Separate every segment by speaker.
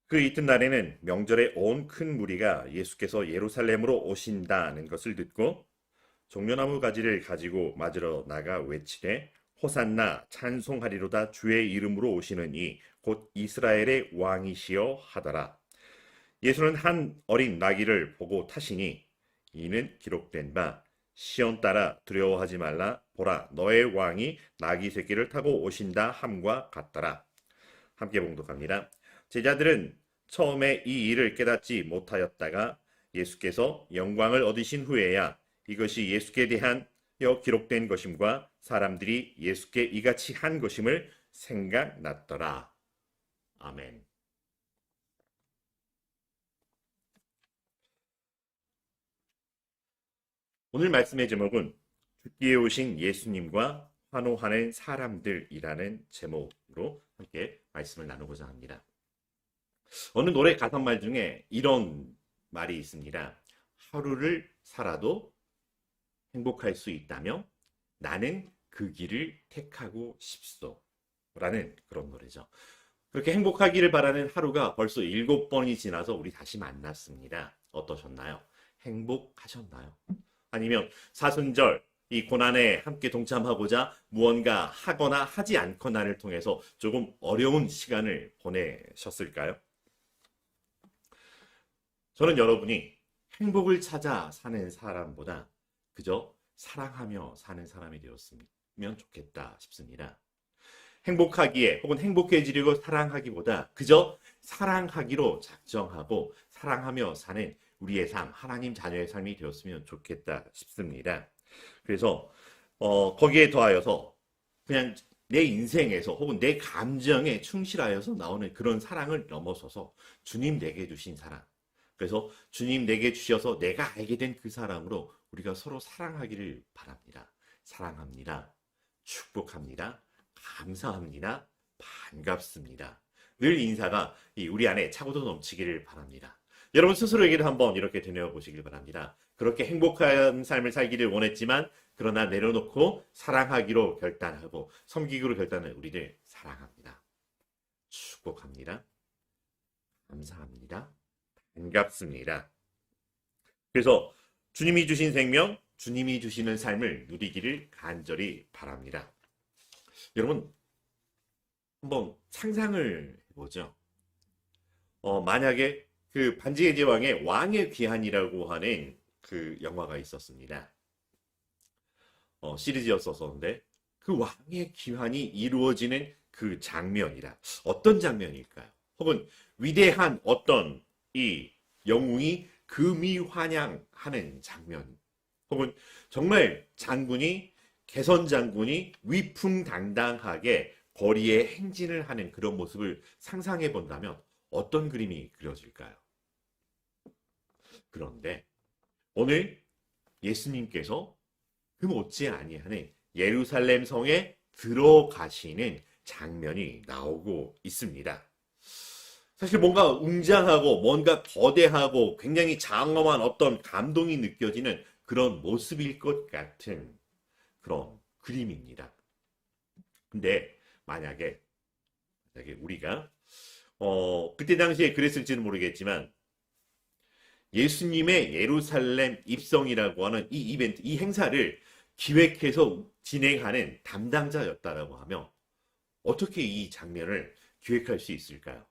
Speaker 1: 그 이튿날에는 명절에 온 큰 무리가 예수께서 예루살렘으로 오신다는 것을 듣고 종려나무 가지를 가지고 맞으러 나가 외치되 호산나 찬송하리로다 주의 이름으로 오시는 이 곧 이스라엘의 왕이시여 하더라. 예수는 한 어린 나귀를 보고 타시니 이는 기록된 바 시온 따라 두려워하지 말라 보라 너의 왕이 나귀 새끼를 타고 오신다 함과 같더라. 함께 봉독합니다. 제자들은 처음에 이 일을 깨닫지 못하였다가 예수께서 영광을 얻으신 후에야 이것이 예수께 대한 기록된 것임과 사람들이 예수께 이같이 한 것임을 생각났더라. 아멘. 오늘 말씀의 제목은 죽기에 오신 예수님과 환호하는 사람들이라는 제목으로 함께 말씀을 나누고자 합니다. 어느 노래 가사말 중에 이런 말이 있습니다. 하루를 살아도 행복할 수 있다며 나는 그 길을 택하고 싶소 라는 그런 노래죠. 그렇게 행복하기를 바라는 하루가 벌써 7번이 지나서 우리 다시 만났습니다. 어떠셨나요? 행복하셨나요? 아니면 사순절 이 고난에 함께 동참하고자 무언가 하거나 하지 않거나를 통해서 조금 어려운 시간을 보내셨을까요? 저는 여러분이 행복을 찾아 사는 사람보다 그저 사랑하며 사는 사람이 되었으면 좋겠다 싶습니다. 행복하기에 혹은 행복해지려고 사랑하기보다 그저 사랑하기로 작정하고 사랑하며 사는 우리의 삶, 하나님 자녀의 삶이 되었으면 좋겠다 싶습니다. 그래서 거기에 더하여서 그냥 내 인생에서 혹은 내 감정에 충실하여서 나오는 그런 사랑을 넘어서서 주님 내게 주신 사랑, 그래서 주님 내게 주셔서 내가 알게 된 그 사람으로 우리가 서로 사랑하기를 바랍니다. 사랑합니다. 축복합니다. 감사합니다. 반갑습니다. 늘 인사가 우리 안에 차고도 넘치기를 바랍니다. 여러분 스스로에게도 한번 이렇게 되뇌어 보시길 바랍니다. 그렇게 행복한 삶을 살기를 원했지만 그러나 내려놓고 사랑하기로 결단하고 섬기기로 결단한 우리들 사랑합니다. 축복합니다. 감사합니다. 반갑습니다. 그래서 주님이 주신 생명, 주님이 주시는 삶을 누리기를 간절히 바랍니다. 여러분 한번 상상을 해보죠. 만약에 그 반지의 제왕의 왕의 귀환이라고 하는 그 영화가 있었습니다. 시리즈였었는데 그 왕의 귀환이 이루어지는 그 장면이라 어떤 장면일까요? 혹은 위대한 어떤 이 영웅이 금이환영하는 장면, 혹은 정말 장군이 개선 장군이 위풍당당하게 거리에 행진을 하는 그런 모습을 상상해 본다면 어떤 그림이 그려질까요? 그런데 오늘 예수님께서 그 못지 아니하는 예루살렘 성에 들어가시는 장면이 나오고 있습니다. 사실 뭔가 웅장하고 뭔가 거대하고 굉장히 장엄한 어떤 감동이 느껴지는 그런 모습일 것 같은 그런 그림입니다. 근데 만약에 우리가 그때 당시에 그랬을지는 모르겠지만 예수님의 예루살렘 입성이라고 하는 이 이벤트, 이 행사를 기획해서 진행하는 담당자였다라고 하면 어떻게 이 장면을 기획할 수 있을까요?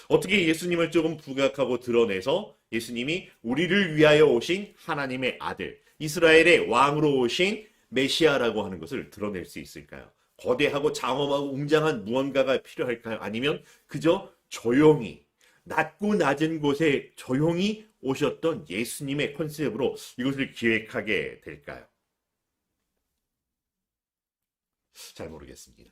Speaker 1: 어떻게 예수님을 조금 부각하고 드러내서 예수님이 우리를 위하여 오신 하나님의 아들, 이스라엘의 왕으로 오신 메시아라고 하는 것을 드러낼 수 있을까요? 거대하고 장엄하고 웅장한 무언가가 필요할까요? 아니면 그저 조용히 낮고 낮은 곳에 조용히 오셨던 예수님의 컨셉으로 이것을 기획하게 될까요? 잘 모르겠습니다.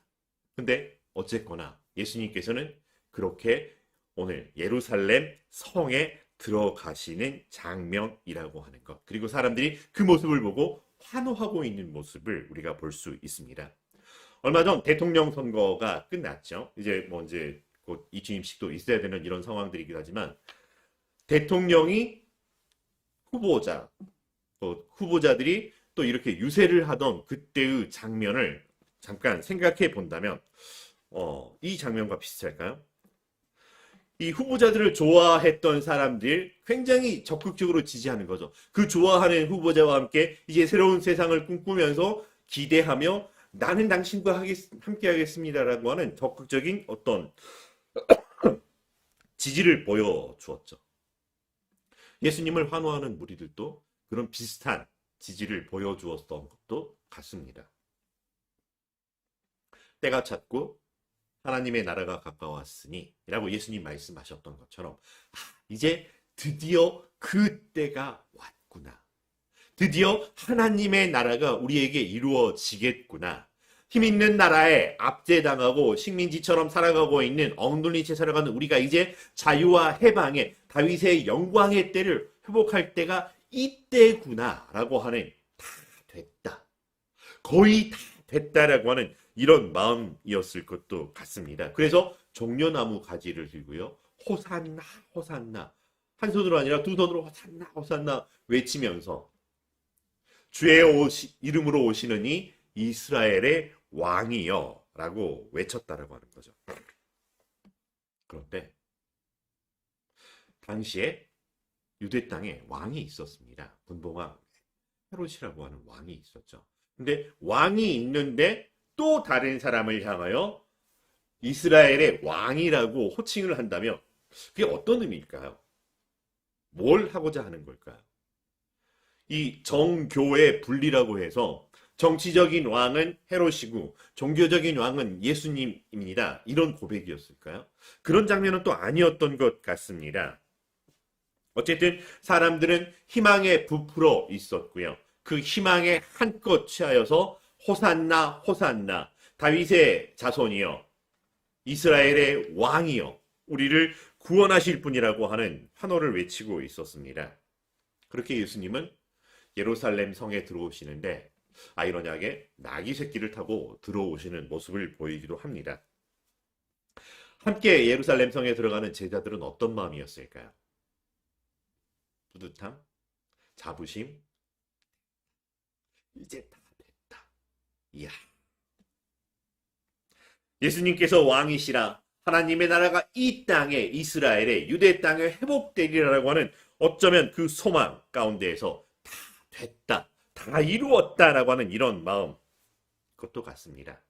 Speaker 1: 근데 어쨌거나 예수님께서는 그렇게 오늘 예루살렘 성에 들어가시는 장면이라고 하는 것, 그리고 사람들이 그 모습을 보고 환호하고 있는 모습을 우리가 볼 수 있습니다. 얼마 전 대통령 선거가 끝났죠. 이제 곧 이 취임식도 있어야 되는 이런 상황들이긴 하지만 대통령이 후보자들이 또 이렇게 유세를 하던 그때의 장면을 잠깐 생각해 본다면 이 장면과 비슷할까요? 이 후보자들을 좋아했던 사람들 굉장히 적극적으로 지지하는 거죠. 그 좋아하는 후보자와 함께 이제 새로운 세상을 꿈꾸면서 기대하며 나는 당신과 함께 하겠습니다라고 하는 적극적인 어떤 지지를 보여주었죠. 예수님을 환호하는 무리들도 그런 비슷한 지지를 보여주었던 것도 같습니다. 때가 찼고 하나님의 나라가 가까웠으니 라고 예수님 말씀하셨던 것처럼 이제 드디어 그 때가 왔구나. 드디어 하나님의 나라가 우리에게 이루어지겠구나. 힘있는 나라에 압제당하고 식민지처럼 살아가고 있는 엉뚱리 채 살아가는 우리가 이제 자유와 해방의 다윗의 영광의 때를 회복할 때가 이때구나 라고 하는 다 됐다. 거의 다 됐다라고 하는 이런 마음이었을 것도 같습니다. 그래서 종려나무 가지를 들고요. 호산나 호산나 한 손으로 아니라 두 손으로 호산나 호산나 외치면서 주의 이름으로 오시는 이 이스라엘의 왕이여 라고 외쳤다라고 하는 거죠. 그런데 당시에 유대 땅에 왕이 있었습니다. 분봉왕 헤롯이라고 하는 왕이 있었죠. 근데 왕이 있는데 또 다른 사람을 향하여 이스라엘의 왕이라고 호칭을 한다면 그게 어떤 의미일까요? 뭘 하고자 하는 걸까요? 이 정교의 분리라고 해서 정치적인 왕은 헤롯이고 종교적인 왕은 예수님입니다. 이런 고백이었을까요? 그런 장면은 또 아니었던 것 같습니다. 어쨌든 사람들은 희망에 부풀어 있었고요. 그 희망에 한껏 취하여서 호산나 호산나 다윗의 자손이여 이스라엘의 왕이여 우리를 구원하실 분이라고 하는 환호를 외치고 있었습니다. 그렇게 예수님은 예루살렘 성에 들어오시는데 아이러니하게 나귀 새끼를 타고 들어오시는 모습을 보이기도 합니다. 함께 예루살렘 성에 들어가는 제자들은 어떤 마음이었을까요? 뿌듯함, 자부심, 이제 다 됐다. 이야. 예수님께서 왕이시라 하나님의 나라가 이 땅에 이스라엘의 유대 땅에 회복되리라고 하는 어쩌면 그 소망 가운데에서 다 됐다. 다 이루었다라고 하는 이런 마음 그것도 같습니다.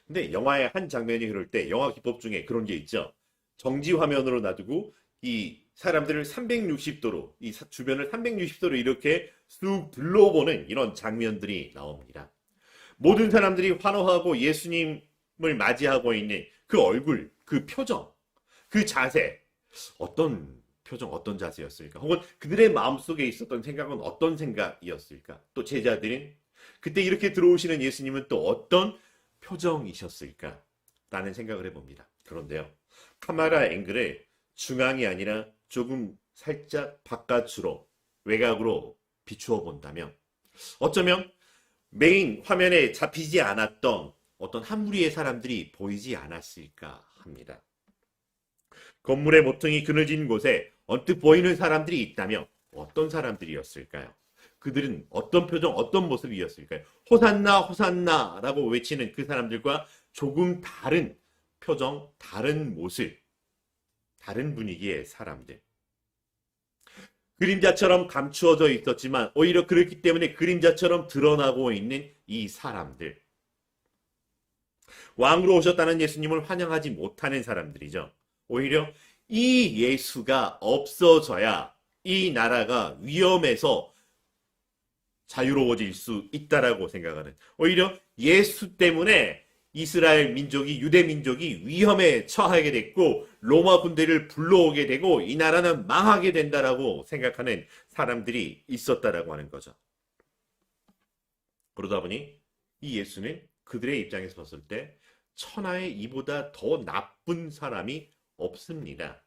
Speaker 1: 근데 영화의 한 장면이 흐를 때 영화 기법 중에 그런 게 있죠. 정지 화면으로 놔두고 이 사람들을 360도로 이 주변을 360도로 이렇게 쑥 둘러보는 이런 장면들이 나옵니다. 모든 사람들이 환호하고 예수님을 맞이하고 있는 그 얼굴, 그 표정, 그 자세 어떤 표정, 어떤 자세였을까? 혹은 그들의 마음속에 있었던 생각은 어떤 생각이었을까? 또 제자들은 그때 이렇게 들어오시는 예수님은 또 어떤 표정이셨을까? 라는 생각을 해봅니다. 그런데요. 카메라 앵글을 중앙이 아니라 조금 살짝 바깥으로 외곽으로 비추어 본다면 어쩌면 메인 화면에 잡히지 않았던 어떤 한 무리의 사람들이 보이지 않았을까 합니다. 건물의 모퉁이 그늘진 곳에 언뜻 보이는 사람들이 있다면 어떤 사람들이었을까요? 그들은 어떤 표정, 어떤 모습이었을까요? 호산나, 호산나 라고 외치는 그 사람들과 조금 다른 표정, 다른 모습, 다른 분위기의 사람들. 그림자처럼 감추어져 있었지만 오히려 그렇기 때문에 그림자처럼 드러나고 있는 이 사람들. 왕으로 오셨다는 예수님을 환영하지 못하는 사람들이죠. 오히려 이 예수가 없어져야 이 나라가 위험해서 자유로워질 수 있다라고 생각하는, 오히려 예수 때문에 이스라엘 민족이, 유대 민족이 위험에 처하게 됐고 로마 군대를 불러오게 되고 이 나라는 망하게 된다라고 생각하는 사람들이 있었다라고 하는 거죠. 그러다 보니 이 예수는 그들의 입장에서 봤을 때 천하에 이보다 더 나쁜 사람이 없습니다.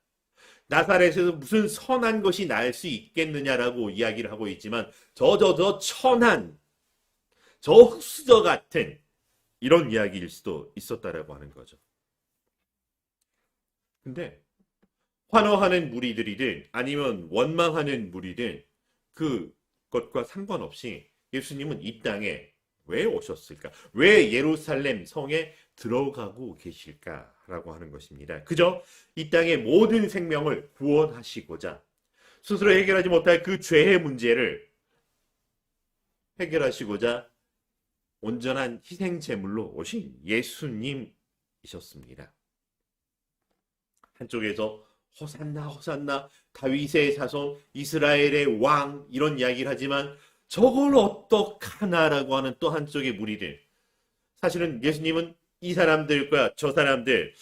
Speaker 1: 나사렛에서 무슨 선한 것이 날 수 있겠느냐라고 이야기를 하고 있지만 저 천한, 저 흙수저 같은 이런 이야기일 수도 있었다라고 하는 거죠. 근데 환호하는 무리들이든 아니면 원망하는 무리든 그것과 상관없이 예수님은 이 땅에 왜 오셨을까? 왜 예루살렘 성에 들어가고 계실까 라고 하는 것입니다. 그저 이 땅의 모든 생명을 구원하시고자 스스로 해결하지 못할 그 죄의 문제를 해결하시고자 온전한 희생 제물로 오신 예수님이셨습니다. 한쪽에서 호산나 호산나 다윗의 자손 이스라엘의 왕 이런 이야기를 하지만 저걸 어떡하나라고 하는 또 한쪽의 무리들, 사실은 예수님은 이 사람들과 저 사람들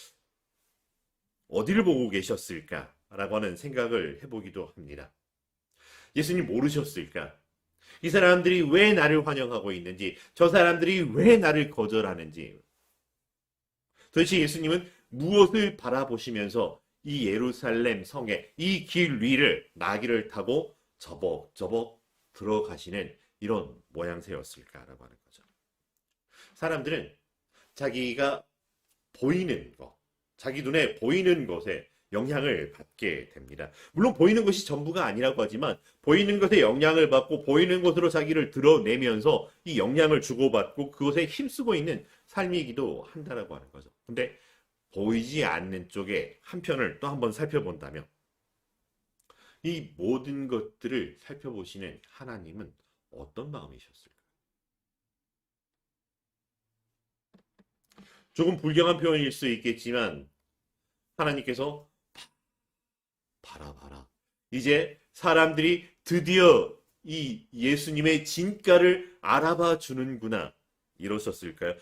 Speaker 1: 어디를 보고 계셨을까라고 하는 생각을 해보기도 합니다. 예수님 모르셨을까? 이 사람들이 왜 나를 환영하고 있는지, 저 사람들이 왜 나를 거절하는지, 도대체 예수님은 무엇을 바라보시면서 이 예루살렘 성에 이 길 위를 나귀를 타고 저벅저벅 들어가시는 이런 모양새였을까라고 하는 거죠. 사람들은 자기가 보이는 것, 자기 눈에 보이는 것에 영향을 받게 됩니다. 물론 보이는 것이 전부가 아니라고 하지만 보이는 것에 영향을 받고 보이는 것으로 자기를 드러내면서 이 영향을 주고받고 그것에 힘쓰고 있는 삶이기도 한다라고 하는 거죠. 근데 보이지 않는 쪽에 한편을 또 한번 살펴본다면 이 모든 것들을 살펴보시는 하나님은 어떤 마음이셨을까요? 조금 불경한 표현일 수 있겠지만 하나님께서 봐라. 이제 사람들이 드디어 이 예수님의 진가를 알아봐 주는구나. 이러셨을까요?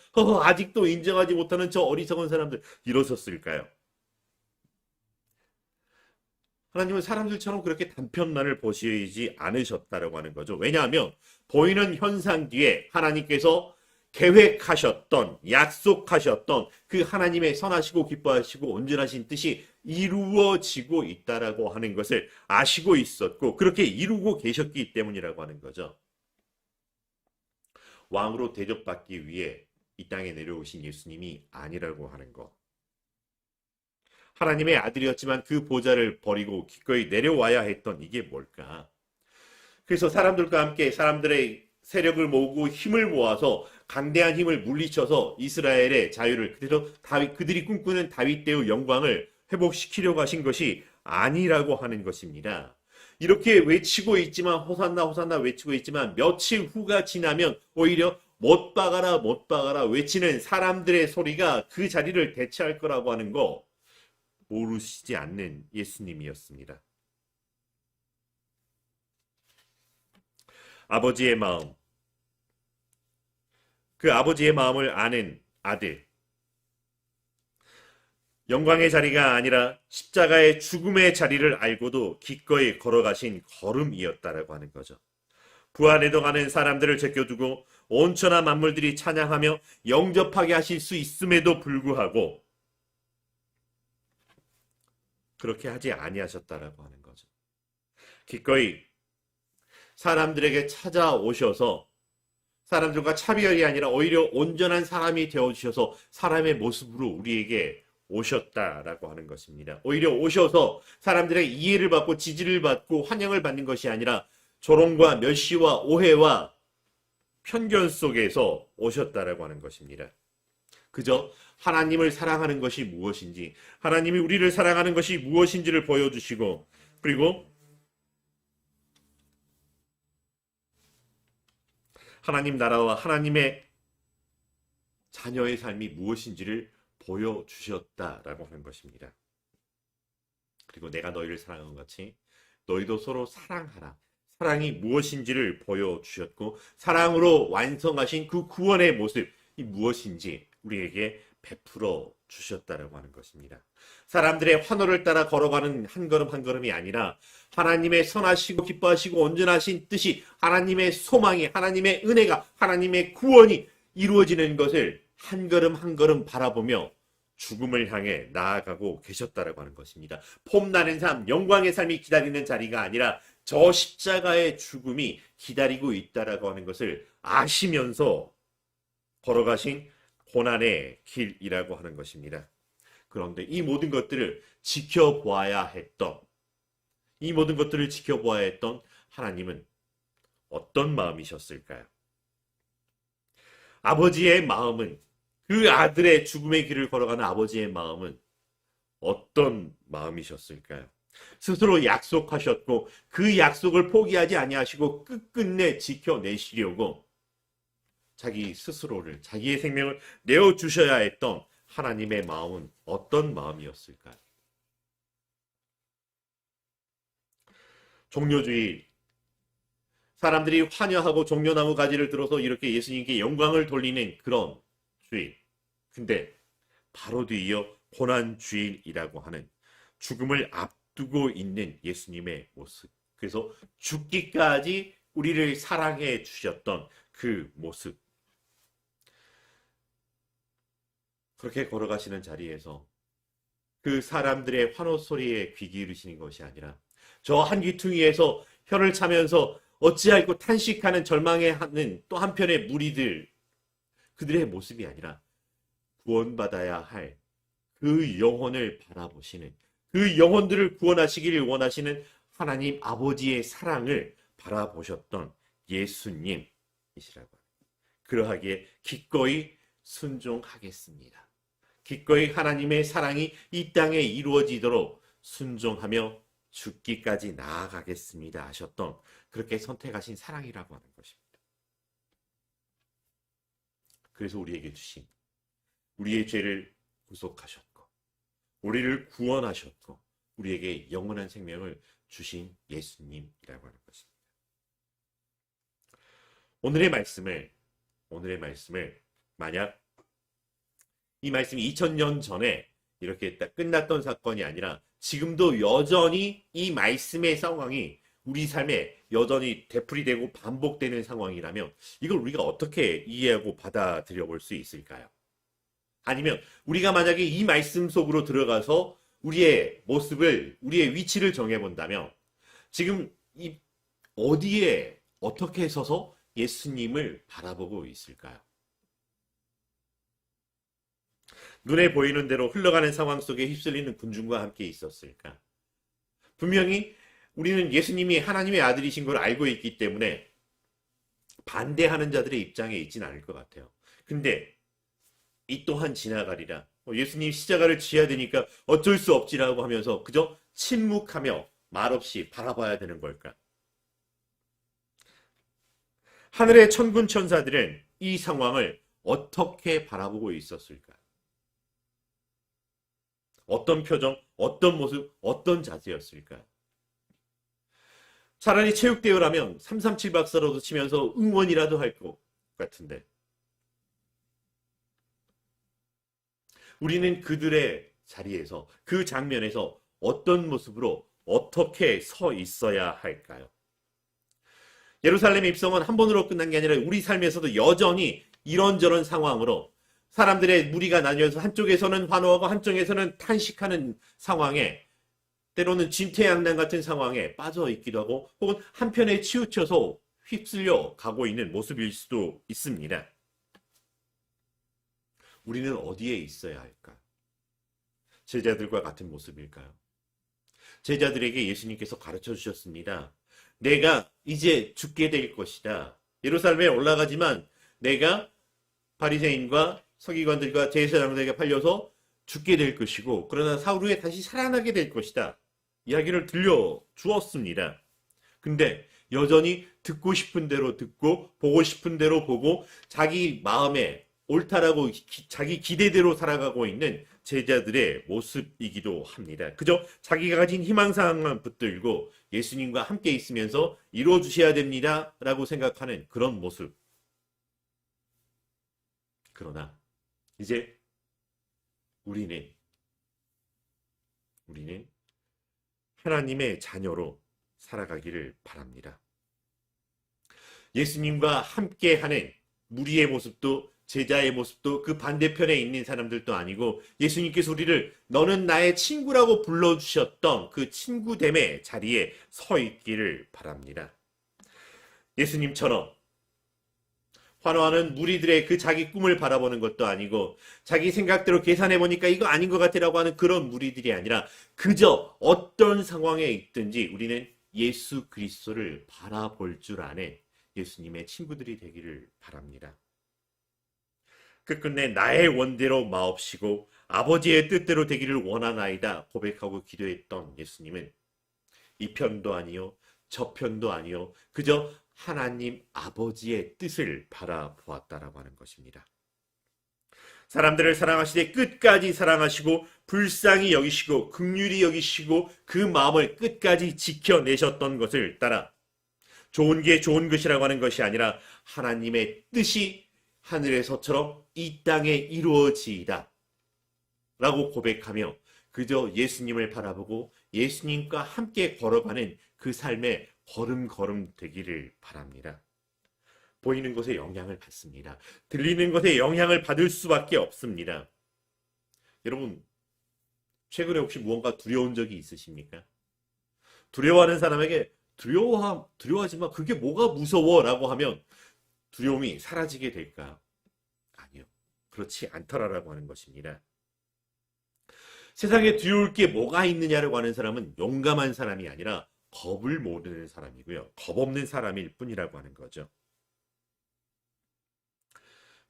Speaker 1: 아직도 인정하지 못하는 저 어리석은 사람들. 이러셨을까요? 하나님은 사람들처럼 그렇게 단편만을 보시지 않으셨다라고 하는 거죠. 왜냐하면 보이는 현상 뒤에 하나님께서 계획하셨던, 약속하셨던 그 하나님의 선하시고 기뻐하시고 온전하신 뜻이 이루어지고 있다라고 하는 것을 아시고 있었고 그렇게 이루고 계셨기 때문이라고 하는 거죠. 왕으로 대접받기 위해 이 땅에 내려오신 예수님이 아니라고 하는 것. 하나님의 아들이었지만 그 보좌를 버리고 기꺼이 내려와야 했던 이게 뭘까? 그래서 사람들과 함께 사람들의 세력을 모으고 힘을 모아서 강대한 힘을 물리쳐서 이스라엘의 자유를, 그래서 그들이 꿈꾸는 다윗 때의 영광을 회복시키려고 하신 것이 아니라고 하는 것입니다. 이렇게 외치고 있지만 호산나 호산나 외치고 있지만 며칠 후가 지나면 오히려 못 박아라 외치는 사람들의 소리가 그 자리를 대체할 거라고 하는 거 모르시지 않는 예수님이었습니다. 아버지의 마음, 그 아버지의 마음을 아는 아들, 영광의 자리가 아니라 십자가의 죽음의 자리를 알고도 기꺼이 걸어가신 걸음이었다라고 하는 거죠. 부활에도 가는 사람들을 제껴두고 온천하 만물들이 찬양하며 영접하게 하실 수 있음에도 불구하고 그렇게 하지 아니하셨다라고 하는 거죠. 기꺼이 사람들에게 찾아오셔서 사람들과 차별이 아니라 오히려 온전한 사람이 되어주셔서 사람의 모습으로 우리에게 오셨다라고 하는 것입니다. 오히려 오셔서 사람들의 이해를 받고 지지를 받고 환영을 받는 것이 아니라 조롱과 멸시와 오해와 편견 속에서 오셨다라고 하는 것입니다. 그저 하나님을 사랑하는 것이 무엇인지, 하나님이 우리를 사랑하는 것이 무엇인지를 보여주시고, 그리고 하나님 나라와 하나님의 자녀의 삶이 무엇인지를 보여주셨다라고 하는 것입니다. 그리고 내가 너희를 사랑한 것 같이 너희도 서로 사랑하라. 사랑이 무엇인지를 보여주셨고 사랑으로 완성하신 그 구원의 모습이 무엇인지 우리에게 베풀어 주셨다라고 하는 것입니다. 사람들의 환호를 따라 걸어가는 한 걸음 한 걸음이 아니라 하나님의 선하시고 기뻐하시고 온전하신 뜻이, 하나님의 소망이, 하나님의 은혜가, 하나님의 구원이 이루어지는 것을 한 걸음 한 걸음 바라보며 죽음을 향해 나아가고 계셨다라고 하는 것입니다. 폼나는 삶, 영광의 삶이 기다리는 자리가 아니라 저 십자가의 죽음이 기다리고 있다라고 하는 것을 아시면서 걸어가신 고난의 길이라고 하는 것입니다. 그런데 이 모든 것들을 지켜보아야 했던, 하나님은 어떤 마음이셨을까요? 아버지의 마음은 그 아들의 죽음의 길을 걸어가는 아버지의 마음은 어떤 마음이셨을까요? 스스로 약속하셨고 그 약속을 포기하지 아니하시고 끝끝내 지켜내시려고 자기 스스로를, 자기의 생명을 내어주셔야 했던 하나님의 마음은 어떤 마음이었을까요? 종려주의, 사람들이 환영하고 종려나무 가지를 들어서 이렇게 예수님께 영광을 돌리는 그런 주일. 근데 바로 뒤이어 고난주일이라고 하는 죽음을 앞두고 있는 예수님의 모습. 그래서 죽기까지 우리를 사랑해 주셨던 그 모습. 그렇게 걸어가시는 자리에서 그 사람들의 환호 소리에 귀 기울이시는 것이 아니라 저 한 귀퉁이에서 혀를 차면서 어찌할꼬 탄식하는 절망해하는 또 한편의 무리들, 그들의 모습이 아니라 구원받아야 할 그 영혼을 바라보시는, 그 영혼들을 구원하시기를 원하시는 하나님 아버지의 사랑을 바라보셨던 예수님이시라고 합니다. 그러하기에 기꺼이 순종하겠습니다. 기꺼이 하나님의 사랑이 이 땅에 이루어지도록 순종하며 죽기까지 나아가겠습니다 하셨던, 그렇게 선택하신 사랑이라고 하는 것입니다. 그래서 우리에게 주신, 우리의 죄를 구속하셨고 우리를 구원하셨고 우리에게 영원한 생명을 주신 예수님이라고 하는 것입니다. 오늘의 말씀을 만약 이 말씀이 2000년 전에 이렇게 딱 끝났던 사건이 아니라 지금도 여전히 이 말씀의 상황이 우리 삶에 여전히 되풀이되고 반복되는 상황이라면 이걸 우리가 어떻게 이해하고 받아들여 볼 수 있을까요? 아니면 우리가 만약에 이 말씀 속으로 들어가서 우리의 모습을, 우리의 위치를 정해본다면 지금 이 어디에 어떻게 서서 예수님을 바라보고 있을까요? 눈에 보이는 대로 흘러가는 상황 속에 휩쓸리는 군중과 함께 있었을까? 분명히 우리는 예수님이 하나님의 아들이신 걸 알고 있기 때문에 반대하는 자들의 입장에 있진 않을 것 같아요. 근데 이 또한 지나가리라. 예수님 십자가를 지어야 되니까 어쩔 수 없지라고 하면서 그저 침묵하며 말없이 바라봐야 되는 걸까? 하늘의 천군 천사들은 이 상황을 어떻게 바라보고 있었을까? 어떤 표정, 어떤 모습, 어떤 자세였을까? 차라리 체육대회라면 337 박사로도 치면서 응원이라도 할 것 같은데 우리는 그들의 자리에서, 그 장면에서 어떤 모습으로 어떻게 서 있어야 할까요? 예루살렘 입성은 한 번으로 끝난 게 아니라 우리 삶에서도 여전히 이런저런 상황으로 사람들의 무리가 나뉘어서 한쪽에서는 환호하고 한쪽에서는 탄식하는 상황에, 때로는 진퇴양난 같은 상황에 빠져 있기도 하고 혹은 한편에 치우쳐서 휩쓸려 가고 있는 모습일 수도 있습니다. 우리는 어디에 있어야 할까? 제자들과 같은 모습일까요? 제자들에게 예수님께서 가르쳐 주셨습니다. 내가 이제 죽게 될 것이다. 예루살렘에 올라가지만 내가 바리새인과 서기관들과 제사장들에게 팔려서 죽게 될 것이고 그러나 사흘 후에 다시 살아나게 될 것이다. 이야기를 들려주었습니다. 근데 여전히 듣고 싶은 대로 듣고 보고 싶은 대로 보고 자기 마음에 옳다라고 자기 기대대로 살아가고 있는 제자들의 모습이기도 합니다. 그저 자기가 가진 희망사항만 붙들고 예수님과 함께 있으면서 이루어주셔야 됩니다 라고 생각하는 그런 모습. 그러나 이제 우리는 하나님의 자녀로 살아가기를 바랍니다. 예수님과 함께하는 무리의 모습도 제자의 모습도 그 반대편에 있는 사람들도 아니고 예수님께서 우리를 너는 나의 친구라고 불러주셨던 그 친구됨의 자리에 서 있기를 바랍니다. 예수님처럼 환호하는 무리들의 그 자기 꿈을 바라보는 것도 아니고 자기 생각대로 계산해보니까 이거 아닌 것 같으라고 하는 그런 무리들이 아니라 그저 어떤 상황에 있든지 우리는 예수 그리스도를 바라볼 줄 아는 예수님의 친구들이 되기를 바랍니다. 끝끝내 나의 원대로 마옵시고 아버지의 뜻대로 되기를 원하나이다 고백하고 기도했던 예수님은 이 편도 아니요 저 편도 아니요 그저 하나님 아버지의 뜻을 바라보았다라고 하는 것입니다. 사람들을 사랑하시되 끝까지 사랑하시고 불쌍히 여기시고 긍휼히 여기시고 그 마음을 끝까지 지켜내셨던 것을 따라 좋은 게 좋은 것이라고 하는 것이 아니라 하나님의 뜻이 하늘에서처럼 이 땅에 이루어지이다 라고 고백하며 그저 예수님을 바라보고 예수님과 함께 걸어가는 그 삶의 걸음걸음 되기를 바랍니다. 보이는 것에 영향을 받습니다. 들리는 것에 영향을 받을 수밖에 없습니다. 여러분, 최근에 혹시 무언가 두려운 적이 있으십니까? 두려워하는 사람에게 두려워하지 마. 그게 뭐가 무서워? 라고 하면 두려움이 사라지게 될까요? 아니요. 그렇지 않더라라고 하는 것입니다. 세상에 두려울 게 뭐가 있느냐라고 하는 사람은 용감한 사람이 아니라 겁을 모르는 사람이고요. 겁 없는 사람일 뿐이라고 하는 거죠.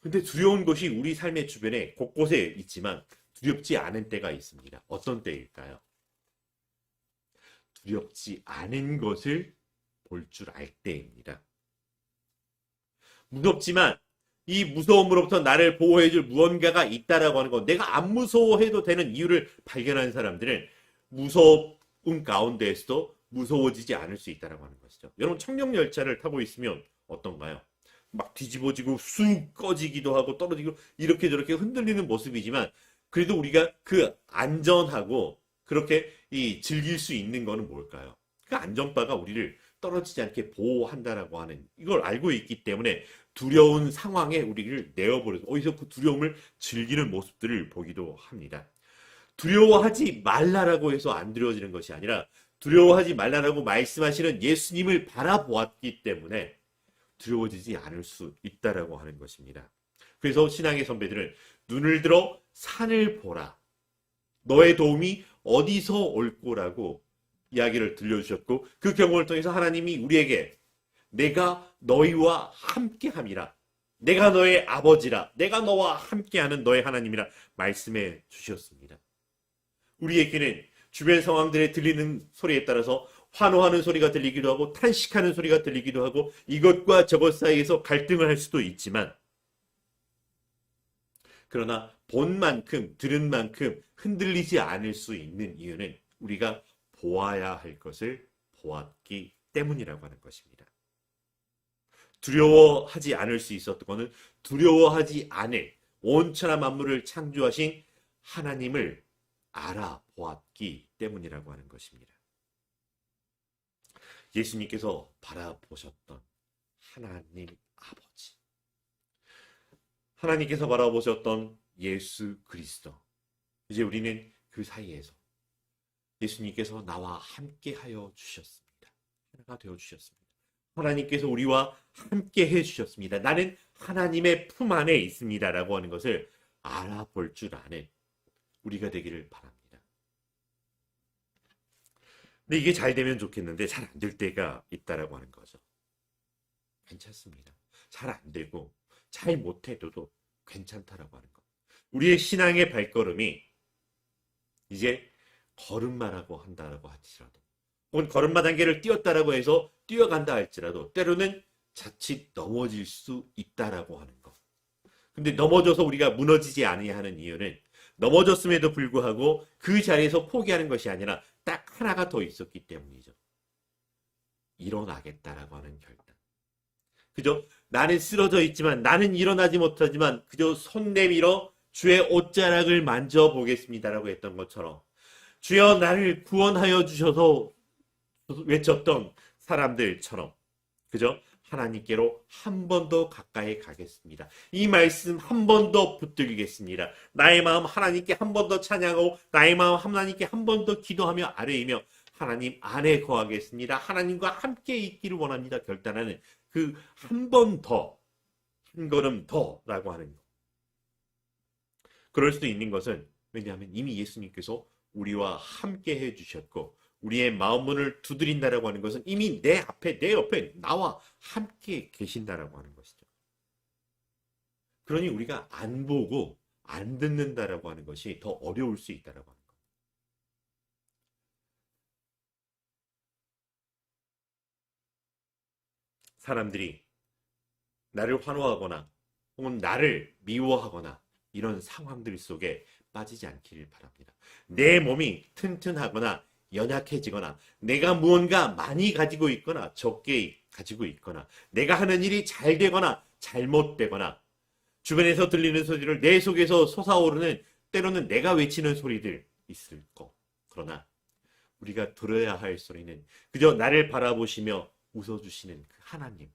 Speaker 1: 근데 두려운 것이 우리 삶의 주변에 곳곳에 있지만 두렵지 않은 때가 있습니다. 어떤 때일까요? 두렵지 않은 것을 볼 줄 알 때입니다. 무섭지만 이 무서움으로부터 나를 보호해줄 무언가가 있다라고 하는 것, 내가 안 무서워해도 되는 이유를 발견한 사람들은 무서움 가운데에서도 무서워지지 않을 수 있다라고 하는 것이죠. 여러분, 청룡열차를 타고 있으면 어떤가요? 막 뒤집어지고 쑥 꺼지기도 하고 떨어지고 이렇게 저렇게 흔들리는 모습이지만 그래도 우리가 그 안전하고 그렇게 즐길 수 있는 거는 뭘까요? 그 안전바가 우리를 떨어지지 않게 보호한다라고 하는 이걸 알고 있기 때문에 두려운 상황에 우리를 내어버려서 어디서 그 두려움을 즐기는 모습들을 보기도 합니다. 두려워하지 말라라고 해서 안 두려워지는 것이 아니라 두려워하지 말라라고 말씀하시는 예수님을 바라보았기 때문에 두려워지지 않을 수 있다라고 하는 것입니다. 그래서 신앙의 선배들은 눈을 들어 산을 보라. 너의 도움이 어디서 올 거라고 이야기를 들려주셨고 그 경험을 통해서 하나님이 우리에게 내가 너희와 함께함이라. 내가 너의 아버지라. 내가 너와 함께하는 너의 하나님이라 말씀해 주셨습니다. 우리에게는 주변 상황들에 들리는 소리에 따라서 환호하는 소리가 들리기도 하고 탄식하는 소리가 들리기도 하고 이것과 저것 사이에서 갈등을 할 수도 있지만 그러나 본 만큼 들은 만큼 흔들리지 않을 수 있는 이유는 우리가 보아야 할 것을 보았기 때문이라고 하는 것입니다. 두려워하지 않을 수 있었던 것은 두려워하지 않을 온천한 만물을 창조하신 하나님을 알아보았기 때문이라고 하는 것입니다. 예수님께서 바라보셨던 하나님 아버지, 하나님께서 바라보셨던 예수 그리스도, 이제 우리는 그 사이에서 예수님께서 나와 함께하여 주셨습니다. 하나가 되어 주셨습니다. 하나님께서 우리와 함께 해주셨습니다. 나는 하나님의 품 안에 있습니다. 라고 하는 것을 알아볼 줄 아는 우리가 되기를 바랍니다. 근데 이게 잘 되면 좋겠는데 잘 안 될 때가 있다라고 하는 거죠. 괜찮습니다. 잘 안 되고 잘 못해도 괜찮다라고 하는 것. 우리의 신앙의 발걸음이 이제 걸음마라고 한다라고 할지라도 혹은 걸음마 단계를 뛰었다라고 해서 뛰어간다 할지라도 때로는 자칫 넘어질 수 있다라고 하는 것. 근데 넘어져서 우리가 무너지지 아니하는 이유는 넘어졌음에도 불구하고 그 자리에서 포기하는 것이 아니라 딱 하나가 더 있었기 때문이죠. 일어나겠다라고 하는 결단. 그저 나는 쓰러져 있지만 나는 일어나지 못하지만 그저 손 내밀어 주의 옷자락을 만져보겠습니다라고 했던 것처럼 주여 나를 구원하여 주셔서 외쳤던 사람들처럼 그저 하나님께로 한 번 더 가까이 가겠습니다. 이 말씀 한 번 더 붙들겠습니다. 나의 마음 하나님께 한 번 더 찬양하고 나의 마음 하나님께 한 번 더 기도하며 아뢰이며 하나님 안에 거하겠습니다. 하나님과 함께 있기를 원합니다. 결단하는 그 한 번 더, 한 걸음 더라고 하는 것. 그럴 수 있는 것은 왜냐하면 이미 예수님께서 우리와 함께 해주셨고 우리의 마음문을 두드린다라고 하는 것은 이미 내 앞에 내 옆에 나와 함께 계신다라고 하는 것이죠. 그러니 우리가 안 보고 안 듣는다라고 하는 것이 더 어려울 수 있다라고 하는 것. 사람들이 나를 환호하거나 혹은 나를 미워하거나 이런 상황들 속에 빠지지 않기를 바랍니다. 내 몸이 튼튼하거나 연약해지거나 내가 무언가 많이 가지고 있거나 적게 가지고 있거나 내가 하는 일이 잘 되거나 잘못되거나 주변에서 들리는 소리를 내 속에서 솟아오르는 때로는 내가 외치는 소리들 있을 거. 그러나 우리가 들어야 할 소리는 그저 나를 바라보시며 웃어주시는 그 하나님.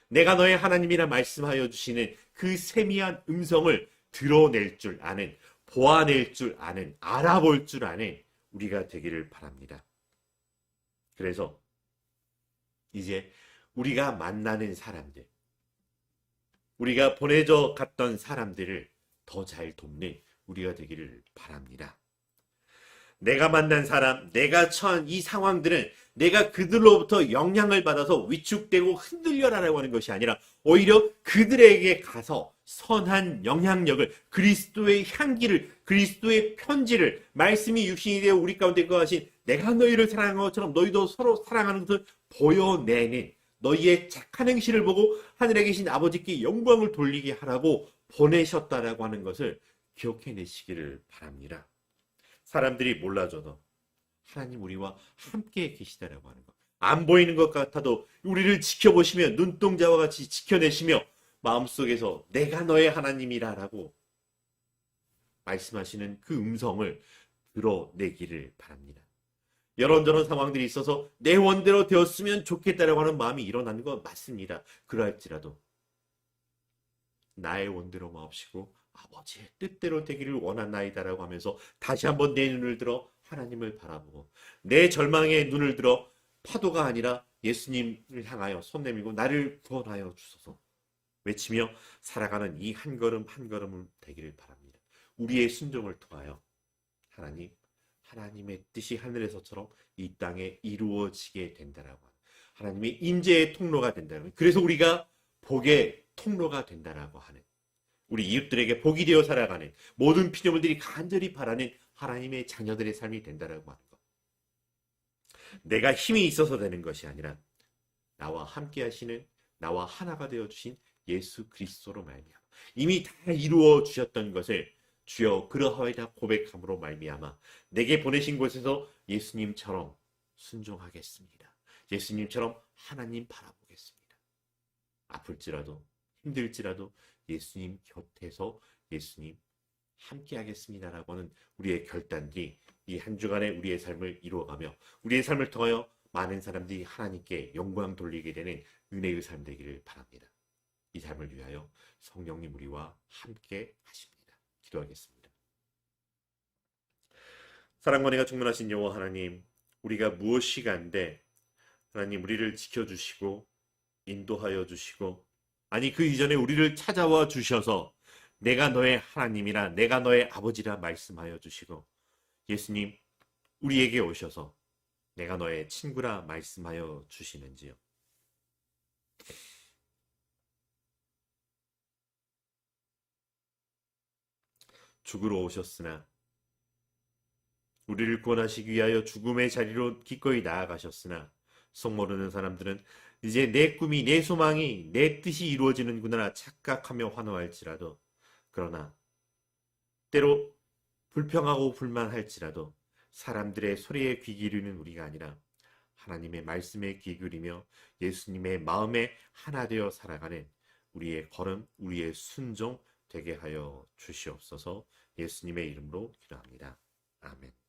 Speaker 1: 내가 너의 하나님이라 말씀하여 주시는 그 세미한 음성을 드러낼 줄 아는, 보아낼 줄 아는, 알아볼 줄 아는 우리가 되기를 바랍니다. 그래서 이제 우리가 만나는 사람들, 우리가 보내져 갔던 사람들을 더 잘 돕는 우리가 되기를 바랍니다. 내가 만난 사람, 내가 처한 이 상황들은 내가 그들로부터 영향을 받아서 위축되고 흔들려라라고 하는 것이 아니라 오히려 그들에게 가서 선한 영향력을, 그리스도의 향기를, 그리스도의 편지를, 말씀이 육신이 되어 우리 가운데 거하신 내가 너희를 사랑한 것처럼 너희도 서로 사랑하는 것을 보여내는 너희의 착한 행실을 보고 하늘에 계신 아버지께 영광을 돌리게 하라고 보내셨다라고 하는 것을 기억해내시기를 바랍니다. 사람들이 몰라줘도 하나님 우리와 함께 계시다라고 하는 것. 안 보이는 것 같아도 우리를 지켜보시며 눈동자와 같이 지켜내시며 마음속에서 내가 너의 하나님이라라고 말씀하시는 그 음성을 들어내기를 바랍니다. 이런저런 상황들이 있어서 내 원대로 되었으면 좋겠다라고 하는 마음이 일어나는 건 맞습니다. 그러할지라도 나의 원대로 마옵시고 아버지의 뜻대로 되기를 원하나이다라고 하면서 다시 한번 내 눈을 들어 하나님을 바라보고 내 절망의 눈을 들어 파도가 아니라 예수님을 향하여 손 내밀고 나를 구원하여 주소서 외치며 살아가는 이 한 걸음 한 걸음을 되기를 바랍니다. 우리의 순종을 통하여 하나님의 뜻이 하늘에서처럼 이 땅에 이루어지게 된다라고 하는 하나님의 인재의 통로가 된다는 그래서 우리가 복의 통로가 된다라고 하는 우리 이웃들에게 복이 되어 살아가는 모든 피조물들이 간절히 바라는 하나님의 자녀들의 삶이 된다라고 하는 것. 내가 힘이 있어서 되는 것이 아니라 나와 함께 하시는 나와 하나가 되어 주신 예수 그리스도로 말미암아 이미 다 이루어 주셨던 것을 주여 그러하이다 고백함으로 말미암아 내게 보내신 곳에서 예수님처럼 순종하겠습니다. 예수님처럼 하나님 바라보겠습니다. 아플지라도 힘들지라도 예수님 곁에서 예수님 함께 하겠습니다라고 하는 우리의 결단들이 이 한 주간의 우리의 삶을 이루어가며 우리의 삶을 통하여 많은 사람들이 하나님께 영광 돌리게 되는 은혜의 삶 되기를 바랍니다. 이 삶을 위하여 성령님 우리와 함께 하십니다. 기도하겠습니다. 사랑과 은혜가 충만하신 여호와 하나님, 우리가 무엇이 간데 하나님 우리를 지켜주시고 인도하여 주시고 아니 그 이전에 우리를 찾아와 주셔서 내가 너의 하나님이라 내가 너의 아버지라 말씀하여 주시고 예수님 우리에게 오셔서 내가 너의 친구라 말씀하여 주시는지요. 죽으러 오셨으나 우리를 구원하시기 위하여 죽음의 자리로 기꺼이 나아가셨으나 속 모르는 사람들은 이제 내 꿈이 내 소망이 내 뜻이 이루어지는구나 착각하며 환호할지라도 그러나 때로 불평하고 불만할지라도 사람들의 소리에 귀 기울이는 우리가 아니라 하나님의 말씀에 귀 기울이며 예수님의 마음에 하나 되어 살아가는 우리의 걸음, 우리의 순종 되게 하여 주시옵소서. 예수님의 이름으로 기도합니다. 아멘.